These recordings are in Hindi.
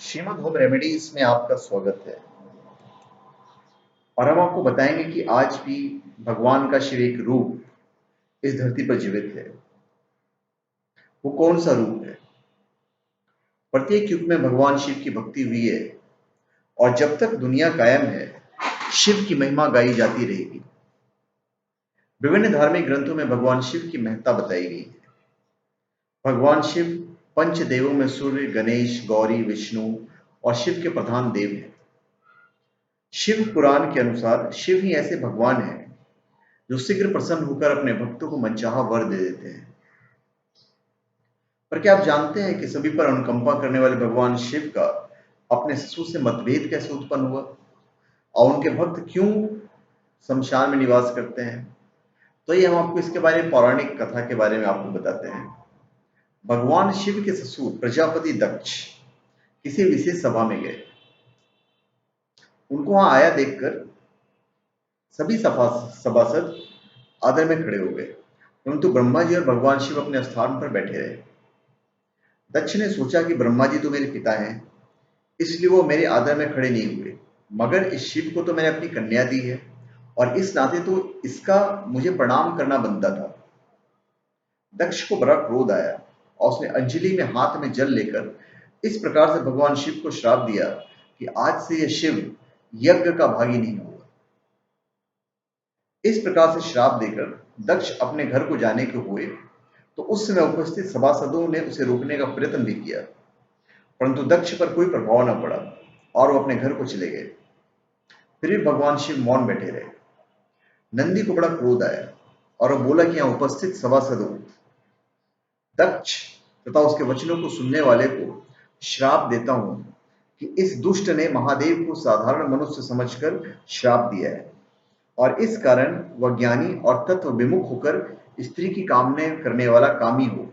श्रीमद् होम रेमेडीज में आपका स्वागत है। और हम आपको बताएंगे कि आज भी भगवान का शिव एक रूप इस धरती पर जीवित है। वो कौन सा रूप है? प्रत्येक युग में भगवान शिव की भक्ति हुई है और जब तक दुनिया कायम है शिव की महिमा गाई जाती रहेगी। विभिन्न धार्मिक ग्रंथों में भगवान शिव की महत्ता बताई गई है। भगवान शिव पंचदेवों में सूर्य, गणेश, गौरी, विष्णु और शिव के प्रधान देव हैं। शिव पुराण के अनुसार शिव ही ऐसे भगवान हैं जो शीघ्र प्रसन्न होकर अपने भक्तों को मनचाहा वर दे देते हैं। पर क्या आप जानते हैं कि सभी पर अनुकंपा करने वाले भगवान शिव का अपने ससुर से मतभेद कैसे उत्पन्न हुआ और उनके भक्त क्यों शमशान में निवास करते हैं? तो ये हम आपको इसके बारे में पौराणिक कथा के बारे में आपको बताते हैं। भगवान शिव के ससुर प्रजापति दक्ष किसी विशेष सभा में गए। उनको वहां आया देखकर सभी सभासद आदर में खड़े हो गए, परंतु ब्रह्मा जी और भगवान शिव अपने स्थान पर बैठे रहे। दक्ष ने सोचा कि ब्रह्मा जी तो मेरे पिता हैं, इसलिए वो मेरे आदर में खड़े नहीं हुए, मगर इस शिव को तो मैंने अपनी कन्या दी है और इस नाते तो इसका मुझे प्रणाम करना बनता था। दक्ष को बड़ा क्रोध आया और उसने अंजलि में हाथ में जल लेकर इस प्रकार से भगवान शिव को श्राप दिया कि आज से यह शिव यज्ञ का भागी नहीं होगा। इस प्रकार से श्राप देकर दक्ष अपने घर को जाने के हुए तो उस समय उपस्थित सभासदों ने उसे रोकने का प्रयत्न भी किया, परंतु दक्ष पर कोई प्रभाव न पड़ा और वो अपने घर को चले गए। फिर भी भगवान शिव मौन बैठे रहे। नंदी को बड़ा क्रोध आया और वह बोला कि यहाँ उपस्थित सभासदों, दक्ष तथा उसके वचनों को सुनने वाले को श्राप देता हूं कि इस दुष्ट ने महादेव को साधारण मनुष्य समझकर श्राप दिया है और इस कारण वह ज्ञानी और तत्व विमुख होकर स्त्री की कामना करने वाला कामी हो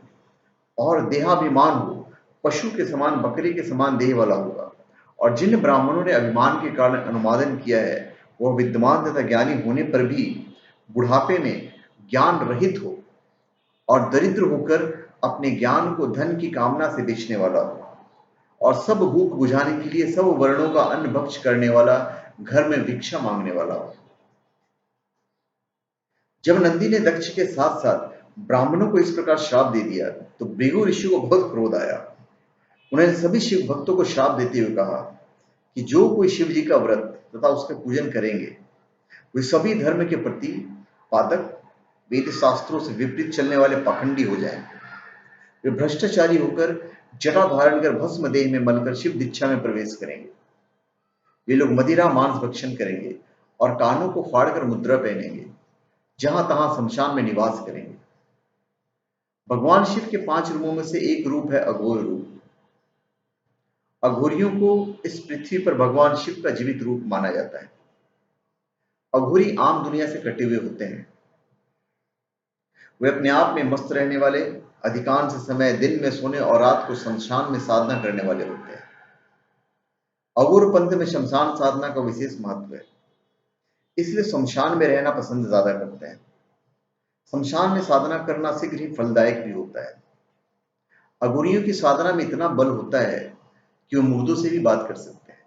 और देहाभिमान हो, पशु के समान, बकरी के समान देह वाला होगा। और जिन ब्राह्मणों ने अभिमान के कारण अनुवादन किया है वह विद्वान तथा ज्ञानी होने पर भी बुढ़ापे में ज्ञान रहित हो और दरिद्र होकर अपने ज्ञान को धन की कामना से बेचने वाला हो और सब भूख बुझाने के लिए सब वर्णों का अन्न भक्ष करने वाला, घर में भिक्षा मांगने वाला हो। जब नंदी ने दक्ष के साथ साथ ब्राह्मणों को इस प्रकार श्राप दे दिया तो भृगु ऋषि को बहुत क्रोध आया। उन्होंने सभी शिव भक्तों को श्राप देते हुए कहा कि जो कोई शिव जी का व्रत तथा उसका पूजन करेंगे वे सभी धर्म के प्रति पादक, वेद शास्त्रों से विपरीत चलने वाले पाखंडी हो जाएंगे। वे भ्रष्टाचारी होकर जटा धारण कर भस्म देह में मलकर शिव दीक्षा में प्रवेश करेंगे। वे लोग मदिरा मांस भक्षण करेंगे और कानों को फाड़कर मुद्रा पहनेंगे, जहां तहां शमशान में निवास करेंगे। भगवान शिव के 5 रूपों में से एक रूप है अघोर रूप। अघोरियों को इस पृथ्वी पर भगवान शिव का जीवित रूप माना जाता है। अघोरी आम दुनिया से कटे हुए होते हैं। वे अपने आप में मस्त रहने वाले, अधिकांश समय दिन में सोने और रात को शमशान में साधना करने वाले होते हैं। अघोर पंथ में शमशान साधना का विशेष महत्व है, इसलिए शमशान में रहना पसंद ज्यादा करते हैं। शमशान में साधना करना शीघ्र ही फलदायक भी होता है। अघोरियों की साधना में इतना बल होता है कि वो मुर्दों से भी बात कर सकते हैं।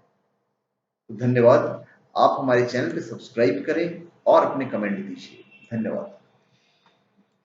तो धन्यवाद। आप हमारे चैनल पे सब्सक्राइब करें और अपने कमेंट दीजिए। धन्यवाद।